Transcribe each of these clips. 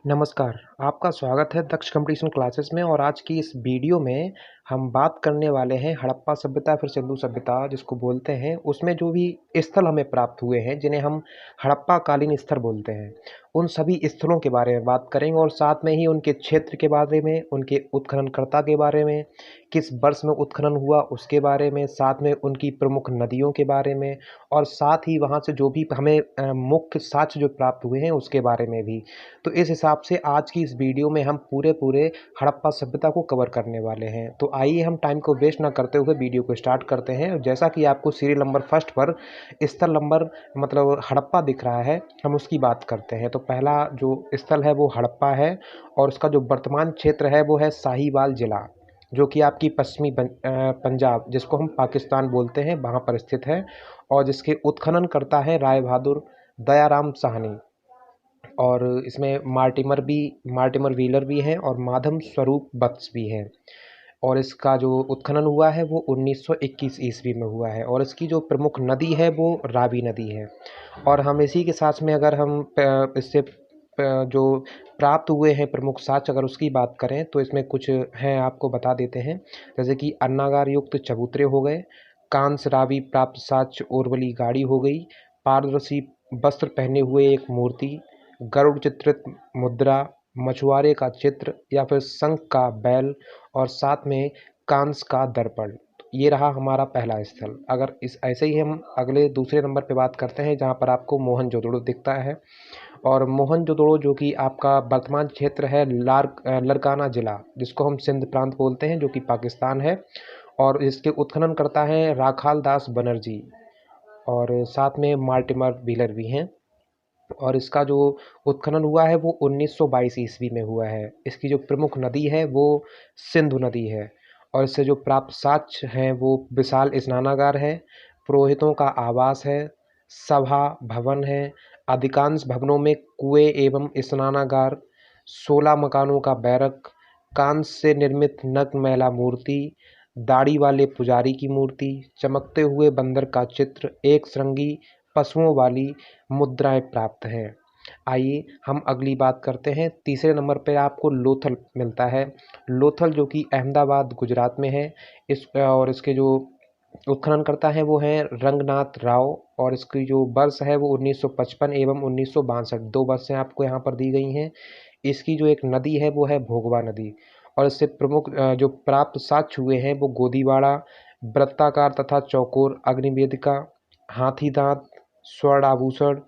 नमस्कार, आपका स्वागत है दक्ष कंपटीशन क्लासेस में। और आज की इस वीडियो में हम बात करने वाले हैं हड़प्पा सभ्यता फिर सिंधु सभ्यता जिसको बोलते हैं, उसमें जो भी स्थल हमें प्राप्त हुए हैं जिन्हें हम हड़प्पा कालीन स्थल बोलते हैं, उन सभी स्थलों के बारे में बात करेंगे और साथ में ही उनके क्षेत्र के बारे में, उनके उत्खननकर्ता के बारे में, किस वर्ष में उत्खनन हुआ उसके बारे में, साथ में उनकी प्रमुख नदियों के बारे में और साथ ही वहाँ से जो भी हमें मुख्य साक्ष्य जो प्राप्त हुए हैं उसके बारे में भी। तो इस हिसाब से आज की इस वीडियो में हम पूरे हड़प्पा सभ्यता को कवर करने वाले हैं। तो आइए हम टाइम को वेस्ट ना करते हुए वीडियो को स्टार्ट करते हैं। जैसा कि आपको सीरियल नंबर फर्स्ट पर स्थल नंबर मतलब हड़प्पा दिख रहा है, हम उसकी बात करते हैं। तो पहला जो स्थल है वो हड़प्पा है और उसका जो वर्तमान क्षेत्र है वो है साहिवाल जिला, जो कि आपकी पश्चिमी पंजाब जिसको हम पाकिस्तान बोलते हैं वहाँ पर स्थित है। और जिसके उत्खनन करता है राय बहादुर दयाराम साहनी। और इसमें मार्टिमर व्हीलर भी हैं और माधव स्वरूप वत्स भी हैं। और इसका जो उत्खनन हुआ है वो 1921 ईस्वी में हुआ है और इसकी जो प्रमुख नदी है वो रावी नदी है। और हम इसी के साथ में अगर हम इससे जो प्राप्त हुए हैं प्रमुख साक्ष्य अगर उसकी बात करें तो इसमें कुछ हैं, आपको बता देते हैं। जैसे कि अन्नागार युक्त चबूतरे हो गए, कांस्य रावी प्राप्त साक्ष्य ओरवली गाड़ी हो गई, पारदर्शी वस्त्र पहने हुए एक मूर्ति, गरुड़ चित्रित मुद्रा, मछुआरे का चित्र या फिर शंख का बैल और साथ में कांस्य का दर्पण। तो ये रहा हमारा पहला स्थल। अगर इस ऐसे ही हम अगले दूसरे नंबर पे बात करते हैं जहाँ पर आपको मोहनजोदड़ो दिखता है। और मोहनजोदड़ो जो कि आपका वर्तमान क्षेत्र है लारकाना जिला जिसको हम सिंध प्रांत बोलते हैं, जो कि पाकिस्तान है। और इसके उत्खनन करता है राखाल दास बनर्जी और साथ में मार्टिमर व्हीलर भी हैं। और इसका जो उत्खनन हुआ है वो 1922 ईस्वी में हुआ है। इसकी जो प्रमुख नदी है वो सिंधु नदी है। और इससे जो प्राप्त साक्ष्य हैं वो विशाल स्नानागार है, पुरोहितों का आवास है, सभा भवन है, अधिकांश भवनों में कुएं एवं स्नानागार, 16 मकानों का बैरक, कांस्य से निर्मित नग्न महिला मूर्ति, दाढ़ी वाले पुजारी की मूर्ति, चमकते हुए बंदर का चित्र, एक श्रृंगी पशुओं वाली मुद्राएं प्राप्त हैं। आइए हम अगली बात करते हैं। तीसरे नंबर पर आपको लोथल मिलता है। लोथल जो कि अहमदाबाद गुजरात में है। और इसके जो उत्खनन करता है वो है रंगनाथ राव और इसकी जो वर्ष है वो 1955 एवं 1962, दो वर्षें आपको यहाँ पर दी गई हैं। इसकी जो एक नदी है वो है भोगवा नदी। और इससे प्रमुख जो प्राप्त साक्ष्य हुए हैं वो गोदीवाड़ा, वृत्ताकार तथा चौकोर अग्निवेदिका, हाथी दांत, स्वर्ण आभूषण,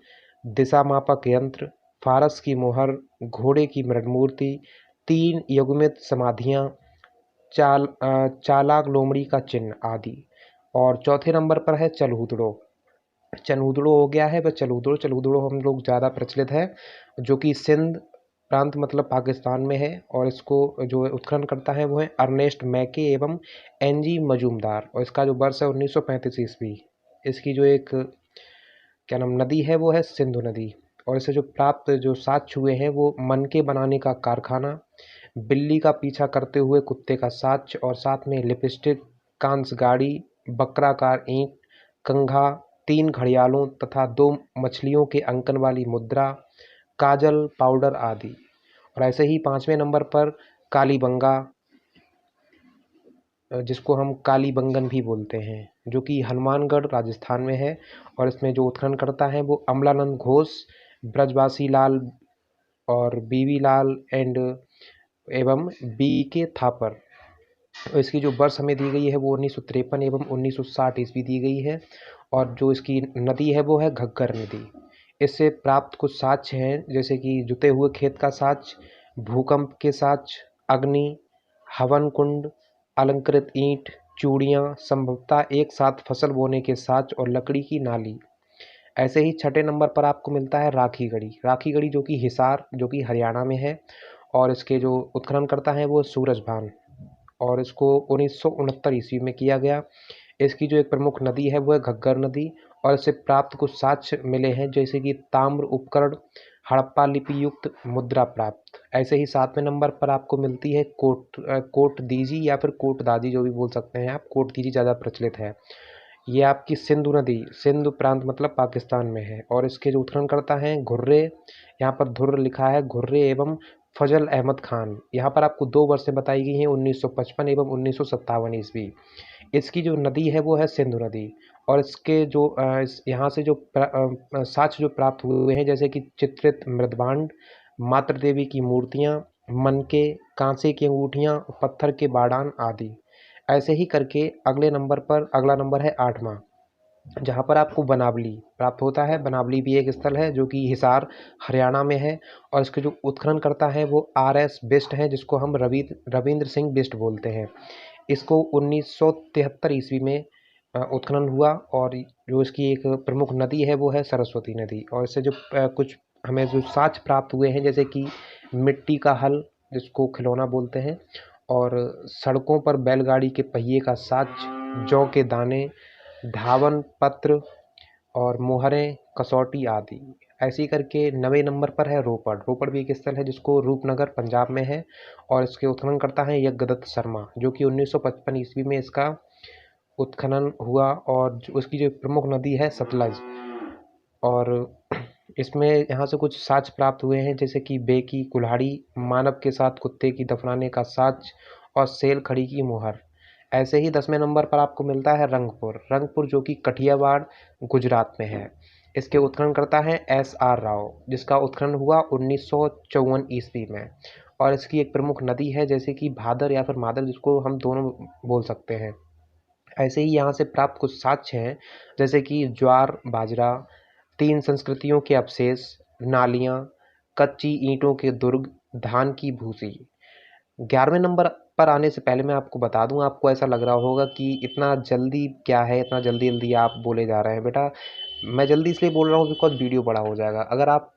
दिशा मापक यंत्र, फारस की मोहर, घोड़े की मृण मूर्ति, 3 युग्मित समाधियाँ, चालाक लोमड़ी का चिन्ह आदि। और चौथे नंबर पर है चलहूदड़ो। चलहूदड़ो हो गया है वह चलहूदड़ो हम लोग ज़्यादा प्रचलित है, जो कि सिंध प्रांत मतलब पाकिस्तान में है। और इसको जो उत्खनन करता है वो है अर्नेस्ट मैके एवं एनजी मजूमदार। और इसका जो वर्ष है 1935 ईस्वी। इसकी जो एक क्या नाम नदी है वो है सिंधु नदी। और इसे जो प्राप्त जो साक्ष्य हुए हैं वो मनके बनाने का कारखाना, बिल्ली का पीछा करते हुए कुत्ते का साक्ष्य और साथ में लिपस्टिक, कांस्य गाड़ी, बकराकार ईंट, कंघा, 3 घड़ियालों तथा 2 मछलियों के अंकन वाली मुद्रा, काजल पाउडर आदि। और ऐसे ही 5वें नंबर पर कालीबंगा, जिसको हम कालीबंगन भी बोलते हैं, जो कि हनुमानगढ़ राजस्थान में है। और इसमें जो उत्खनन करता है वो अमलानंद घोष, ब्रजवासी लाल और बीवी लाल एंड एवं बी के थापर। और इसकी जो वर्ष हमें दी गई है वो 1953 एवं 1960 ईस्वी दी गई है। और जो इसकी नदी है वो है घग्गर नदी। इससे प्राप्त कुछ साक्ष्य हैं, जैसे कि जुते हुए खेत का साक्ष्य, भूकंप के साक्ष्य, अग्नि, हवन कुंड, अलंकृत ईंट, चूड़ियाँ, संभवतः एक साथ फसल बोने के साक्ष्य और लकड़ी की नाली। ऐसे ही छठे नंबर पर आपको मिलता है राखी गढ़ी जो कि हिसार जो कि हरियाणा में है। और इसके जो उत्खनन करता है वो सूरजभान और इसको 1969 ईस्वी में किया गया। इसकी जो एक प्रमुख नदी है वो है घग्गर नदी। और इससे प्राप्त कुछ साक्ष्य मिले हैं, जैसे कि ताम्र उपकरण, हड़प्पा लिपि युक्त मुद्रा प्राप्त। ऐसे ही 7वें नंबर पर आपको मिलती है कोट दीजी या फिर कोट दादी जो भी बोल सकते हैं आप, कोट दीजी ज़्यादा प्रचलित है। ये आपकी सिंधु नदी, सिंधु प्रांत मतलब पाकिस्तान में है। और इसके जो उत्खननकर्ता हैं घुर्रे, यहाँ पर धुर्र लिखा है, घुर्रे एवं फजल अहमद खान। यहाँ पर आपको 2 वर्षें बताई गई हैं, 1955 एवं 1957 ईस्वी। इसकी जो नदी है वो है सिंधु नदी। और इसके जो यहाँ से जो साक्ष्य जो प्राप्त हुए हैं, जैसे कि चित्रित मृदभांड, मातृ देवी की मूर्तियाँ, मनके, कांसे की अंगूठियाँ, पत्थर के बाडान आदि। ऐसे ही करके अगला नंबर है 8वां, जहाँ पर आपको बनावली प्राप्त होता है। बनावली भी एक स्थल है जो कि हिसार हरियाणा में है। और इसके जो उत्खनन करता है वो RS बिष्ट हैं, जिसको हम रविंद्र सिंह बिष्ट बोलते हैं। इसको 1973 ईस्वी में उत्खनन हुआ। और जो इसकी एक प्रमुख नदी है वो है सरस्वती नदी। और इससे जो कुछ हमें जो साक्ष्य प्राप्त हुए हैं, जैसे कि मिट्टी का हल जिसको खिलौना बोलते हैं, और सड़कों पर बैलगाड़ी के पहिए का साक्ष्य, जौ के दाने, धावन पत्र और मोहरें, कसौटी आदि। ऐसे ही करके 9वें नंबर पर है रोपड़। रोपड़ भी एक स्थल है जिसको रूपनगर पंजाब में है। और इसके उत्खनन करता है यज्ञदत्त शर्मा, जो कि 1955 ईस्वी में इसका उत्खनन हुआ। और उसकी जो प्रमुख नदी है सतलज। और इसमें यहाँ से कुछ साक्ष्य प्राप्त हुए हैं, जैसे कि बेकी कुल्हाड़ी, मानव के साथ कुत्ते की दफनाने का साक्ष्य और सेल खड़ी की मोहर। ऐसे ही 10वें नंबर पर आपको मिलता है रंगपुर। रंगपुर जो कि कठियावाड़ गुजरात में है। इसके उत्खनन करता है SR राव, जिसका उत्खनन हुआ 1954 ईस्वी में। और इसकी एक प्रमुख नदी है, जैसे कि भादर या फिर मादर, जिसको हम दोनों बोल सकते हैं। ऐसे ही यहाँ से प्राप्त कुछ साक्ष्य हैं, जैसे कि ज्वार बाजरा, 3 संस्कृतियों के अवशेष, नालियाँ, कच्ची ईंटों के दुर्ग, धान की भूसी। 11वें नंबर पर आने से पहले मैं आपको बता दूं, आपको ऐसा लग रहा होगा कि इतना जल्दी क्या है, इतना जल्दी जल्दी आप बोले जा रहे हैं। बेटा, मैं जल्दी इसलिए बोल रहा हूँ बिकॉज वीडियो बड़ा हो जाएगा। अगर आप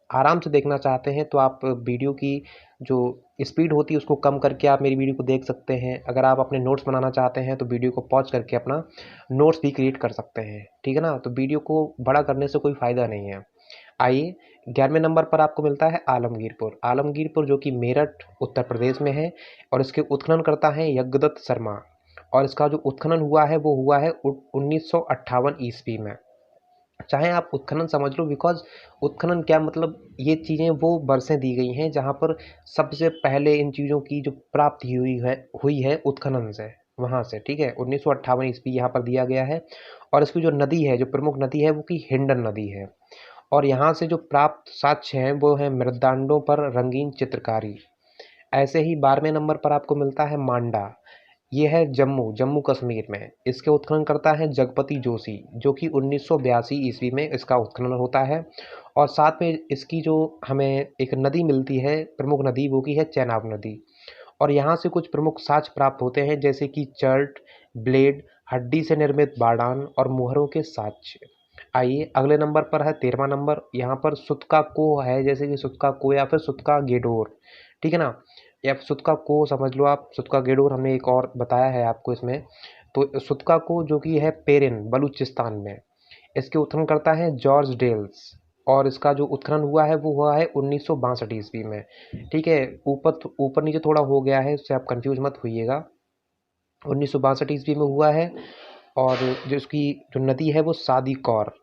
आराम से देखना चाहते हैं तो आप वीडियो की जो स्पीड होती है उसको कम करके आप मेरी वीडियो को देख सकते हैं। अगर आप अपने नोट्स बनाना चाहते हैं तो वीडियो को पॉज करके अपना नोट्स भी क्रिएट कर सकते हैं, ठीक है ना। तो वीडियो को बड़ा करने से कोई फ़ायदा नहीं है। आइए, 11वें नंबर पर आपको मिलता है आलमगीरपुर। आलमगीरपुर जो कि मेरठ उत्तर प्रदेश में है। और इसके उत्खनन करता है यज्ञदत्त शर्मा। और इसका जो उत्खनन हुआ है वो हुआ है 1958 ईस्वी में। चाहे आप उत्खनन समझ लो, बिकॉज उत्खनन क्या मतलब, ये चीज़ें वो वर्षें दी गई हैं जहाँ पर सबसे पहले इन चीज़ों की जो प्राप्ति हुई है उत्खनन से, वहाँ से, ठीक है। 1958 ईस्वी यहाँ पर दिया गया है। और इसकी जो नदी है, जो प्रमुख नदी है वो की हिंडन नदी है। और यहाँ से जो प्राप्त साक्ष्य हैं वो है मृदांडों पर रंगीन चित्रकारी। ऐसे ही 12वें नंबर पर आपको मिलता है मांडा। ये है जम्मू कश्मीर में। इसके उत्खनन करता है जगपति जोशी, जो कि 1982 ईस्वी में इसका उत्खनन होता है। और साथ में इसकी जो हमें एक नदी मिलती है, प्रमुख नदी, वो की है चेनाब नदी। और यहाँ से कुछ प्रमुख साक्ष्य प्राप्त होते हैं, जैसे कि चर्ट, ब्लेड, हड्डी से निर्मित बाडान और मुहरों के साक्ष्य। आइए, अगले नंबर पर है 13वां नंबर। यहाँ पर सुतका को है, जैसे कि सुतका को या फिर सुतका गेडोर, ठीक है ना। या सुतका को समझ लो आप, सुतका गेडोर हमने एक और बताया है आपको इसमें। तो सुतका को जो कि है पेरिन बलूचिस्तान में। इसके उत्खनन करता है जॉर्ज डेल्स। और इसका जो उत्खनन हुआ है वो हुआ है 1962 ईस्वी में, ठीक है। ऊपर ऊपर नीचे थोड़ा हो गया है, उससे आप कंफ्यूज मत होइएगा। 1962 ईस्वी में हुआ है। और जो इसकी जो नदी है वो सादी कौर।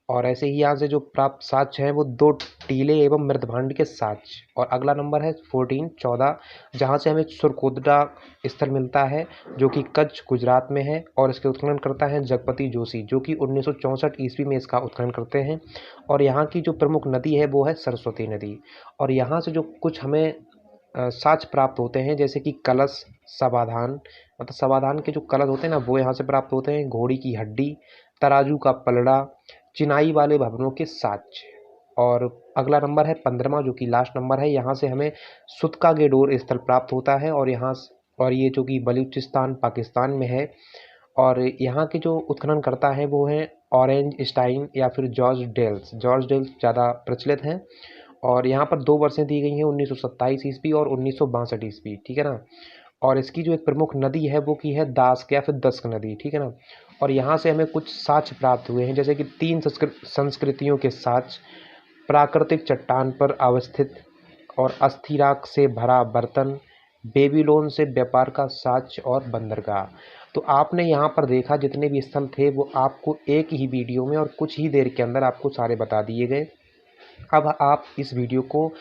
और ऐसे ही यहाँ से जो प्राप्त साक्ष्य हैं वो 2 टीले एवं मृदभांड के साक्ष्य। और अगला नंबर है 14 जहाँ से हमें सुरकोदरा स्थल मिलता है, जो कि कच्छ गुजरात में है। और इसके उत्खनन करता है जगपति जोशी, जो कि 1964 ईस्वी में इसका उत्खनन करते हैं। और यहाँ की जो प्रमुख नदी है वो है सरस्वती नदी। और यहाँ से जो कुछ हमें साक्ष्य प्राप्त होते हैं, जैसे कि कलश, समाधान, मतलब समाधान के जो कलश होते हैं ना वो यहाँ से प्राप्त होते हैं। घोड़ी की हड्डी, तराजू का पलड़ा, चिनाई वाले भवनों के साक्ष्य। और अगला नंबर है 15वां, जो कि लास्ट नंबर है। यहाँ से हमें सुतका गेडोर स्थल प्राप्त होता है। और ये जो कि बलूचिस्तान पाकिस्तान में है। और यहाँ के जो उत्खनन करता है वो हैं ऑरेंज स्टाइन या फिर जॉर्ज डेल्स। जॉर्ज डेल्स ज़्यादा प्रचलित हैं। और यहाँ पर 2 वर्षें दी गई हैं, 1927 ईस्वी और 1962 ईस्वी, ठीक है ना। और इसकी जो एक प्रमुख नदी है वो की है दास्क या फिर दस्क नदी, ठीक है ना। और यहाँ से हमें कुछ साक्ष्य प्राप्त हुए हैं, जैसे कि 3 संस्कृतियों के साक्ष्य, प्राकृतिक चट्टान पर अवस्थित और अस्थिराक से भरा बर्तन, बेबीलोन से व्यापार का साक्ष्य और बंदरगाह। तो आपने यहाँ पर देखा जितने भी स्थल थे वो आपको एक ही वीडियो में और कुछ ही देर के अंदर आपको सारे बता दिए गए। अब आप इस वीडियो को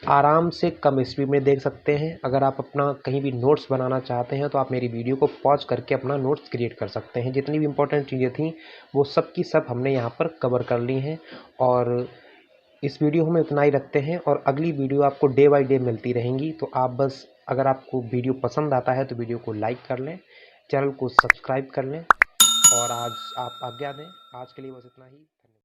आराम से कम स्पीड में देख सकते हैं। अगर आप अपना कहीं भी नोट्स बनाना चाहते हैं तो आप मेरी वीडियो को पॉज करके अपना नोट्स क्रिएट कर सकते हैं। जितनी भी इम्पोर्टेंट चीज़ें थी वो सब की सब हमने यहाँ पर कवर कर ली हैं। और इस वीडियो में इतना ही रखते हैं और अगली वीडियो आपको डे बाय डे मिलती रहेंगी। तो आप बस अगर आपको वीडियो पसंद आता है तो वीडियो को लाइक कर लें, चैनल को सब्सक्राइब कर लें और आज आप आज्ञा दें। आज के लिए बस इतना ही।